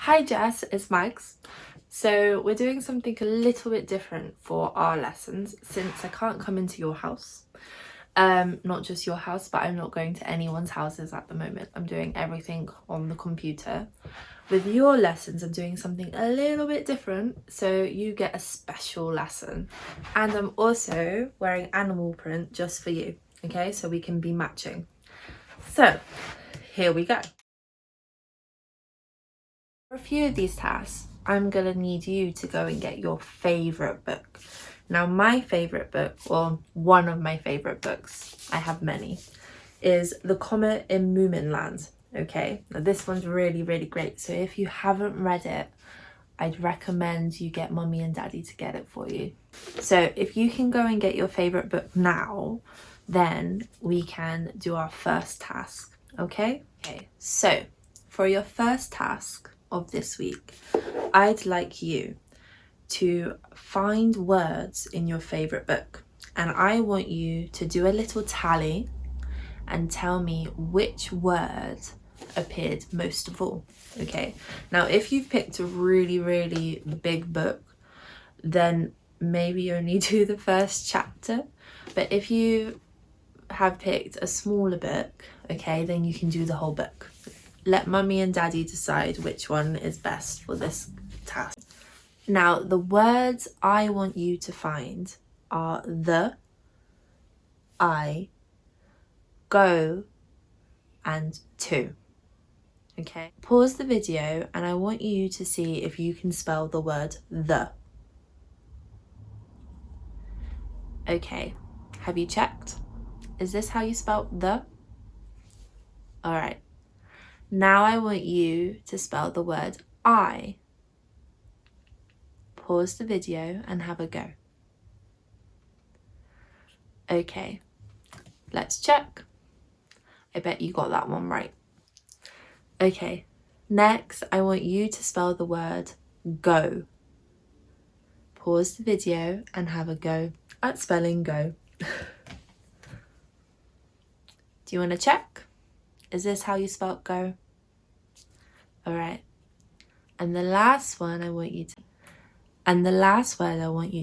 Hi Jess, it's Mags. So we're doing something a little bit different for our lessons since I can't come into your house. Not just your house, but I'm not going to anyone's houses at the moment. I'm doing everything on the computer. With your lessons, I'm doing something a little bit different, so you get a special lesson. And I'm also wearing animal print just for you, okay? So we can be matching. So here we go. For a few of these tasks, I'm gonna need you to go and get your favorite book. Now, my favorite book, or one of my favorite books, I have many, is The Comet in Moominland. Okay, now this one's really, really great. So if you haven't read it, I'd recommend you get mummy and daddy to get it for you. So if you can go and get your favorite book now, then we can do our first task. Okay, so for your first task of this week, I'd like you to find words in your favorite book, and I want you to do a little tally and tell me which word appeared most of all. Okay, now if you've picked a really, really big book, then maybe only do the first chapter, but if you have picked a smaller book, okay, then you can do the whole book. Let mummy and daddy decide which one is best for this task. Now, the words I want you to find are the, I, go, and to. Okay, pause the video and I want you to see if you can spell the word the. Okay, have you checked? Is this how you spell the? All right. Now I want you to spell the word I. Pause the video and have a go. Okay, let's check. I bet you got that one right. Okay, next I want you to spell the word go. Pause the video and have a go at spelling go. Do you want to check? Is this how you spell go? All right. And the last word I want you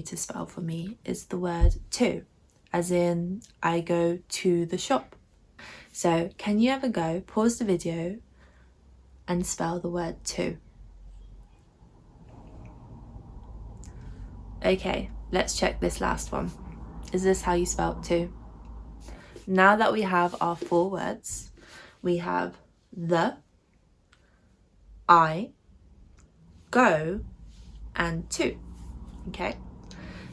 to spell for me is the word to, as in I go to the shop. So can you have a go, pause the video and spell the word to? Okay, let's check this last one. Is this how you spell to? Now that we have our 4 words, we have the, I, go, and to. Okay,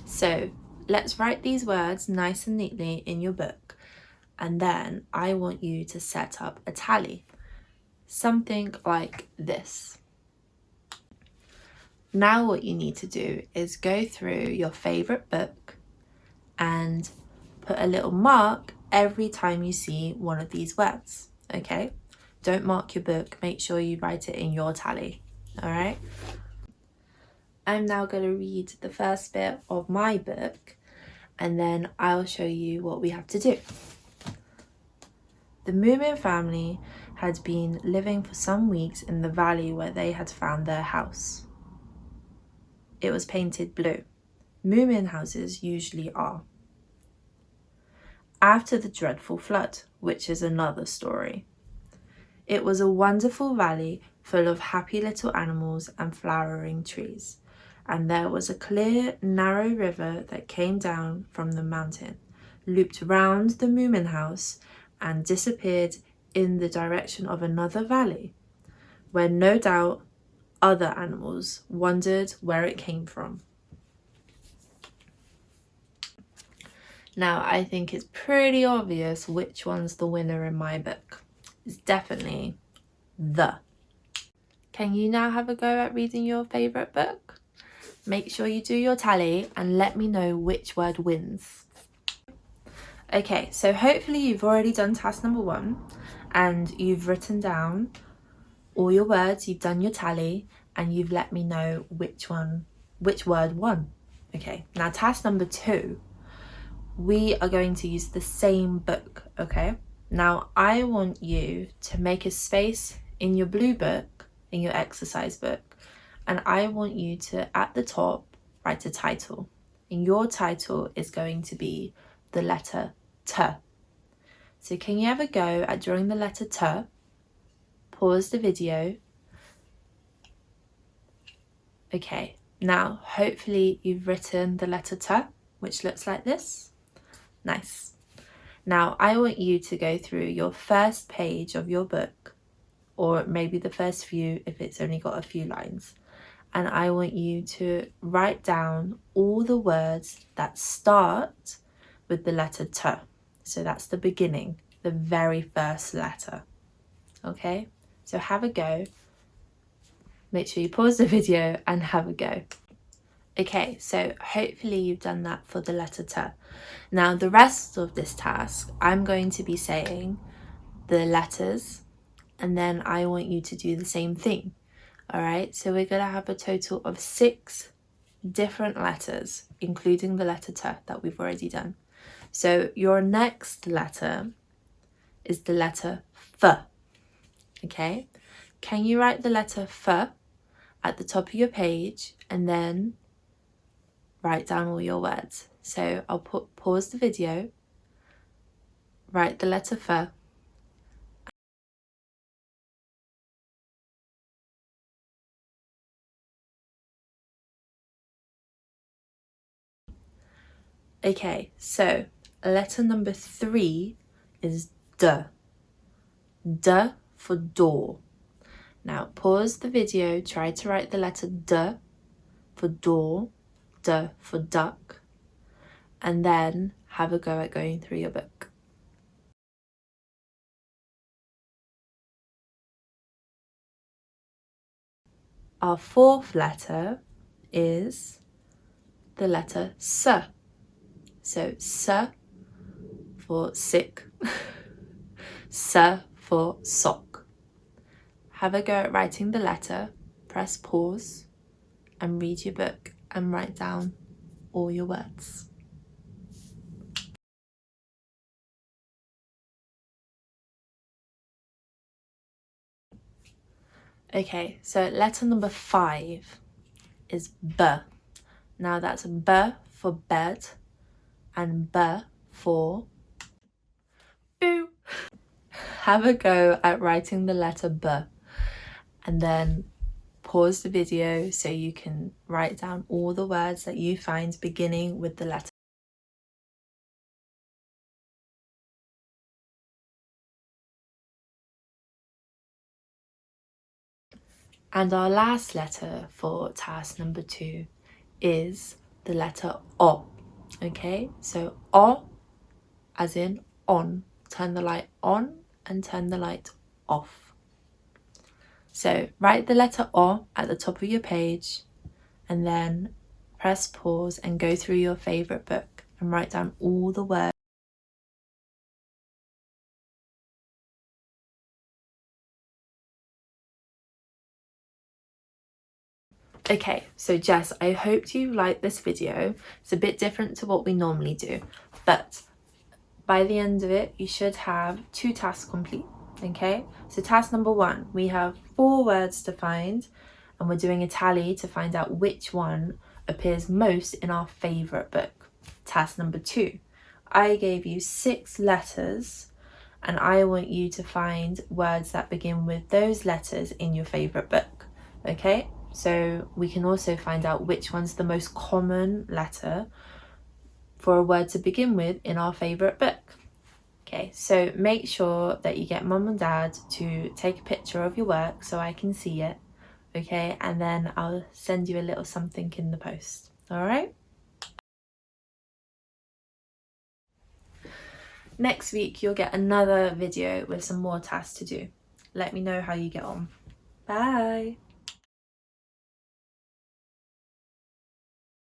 so let's write these words nice and neatly in your book, and then I want you to set up a tally, something like this. Now what you need to do is go through your favorite book and put a little mark every time you see one of these words. Okay, don't mark your book, make sure you write it in your tally. All right, I'm now going to read the first bit of my book and then I'll show you what we have to do. The Moomin family had been living for some weeks in the valley where they had found their house. It was painted blue. Moomin houses usually are. After the dreadful flood, which is another story. It was a wonderful valley full of happy little animals and flowering trees, and there was a clear, narrow river that came down from the mountain, looped round the Moomin house, and disappeared in the direction of another valley, where no doubt other animals wondered where it came from. Now, I think it's pretty obvious which one's the winner in my book. It's definitely the. Can you now have a go at reading your favourite book? Make sure you do your tally and let me know which word wins. Okay, so hopefully you've already done task number 1 and you've written down all your words, you've done your tally, and you've let me know which word won. Okay, now task number 2, we are going to use the same book, okay? Now I want you to make a space in your blue book in your exercise book, and I want you to, at the top, write a title. And your title is going to be the letter T. So can you have a go at drawing the letter T? Pause the video. Okay, now hopefully you've written the letter T, which looks like this. Nice. Now I want you to go through your first page of your book, or maybe the first few if it's only got a few lines, and I want you to write down all the words that start with the letter T. So that's the beginning, the very first letter. Okay, so have a go. Make sure you pause the video and have a go. Okay, so hopefully you've done that for the letter T. Now the rest of this task, I'm going to be saying the letters, and then I want you to do the same thing. All right, so we're going to have a total of 6 different letters, including the letter T that we've already done. So your next letter is the letter F. Okay, can you write the letter F at the top of your page and then write down all your words? So I'll pause the video, write the letter F. Okay, so letter number 3 is D. D for door. Now pause the video, try to write the letter D for door, D for duck, and then have a go at going through your book. Our 4th letter is the letter S. So S for sick, S for sock. Have a go at writing the letter, press pause and read your book and write down all your words. Okay, so letter number 5 is B. Now that's B for bed and B for boo. Have a go at writing the letter B and then pause the video so you can write down all the words that you find beginning with the letter. And our last letter for task number 2 is the letter O. Okay, so O as in on. Turn the light on and turn the light off. So write the letter O at the top of your page and then press pause and go through your favourite book and write down all the words. Okay, so Jess, I hope you liked this video. It's a bit different to what we normally do, but by the end of it, you should have 2 tasks complete, okay? So task number 1, we have 4 words to find, and we're doing a tally to find out which one appears most in our favourite book. Task number 2, I gave you 6 letters, and I want you to find words that begin with those letters in your favourite book, okay? So we can also find out which one's the most common letter for a word to begin with in our favourite book. Okay, so make sure that you get mum and dad to take a picture of your work so I can see it, okay? And then I'll send you a little something in the post, all right? Next week, you'll get another video with some more tasks to do. Let me know how you get on. Bye!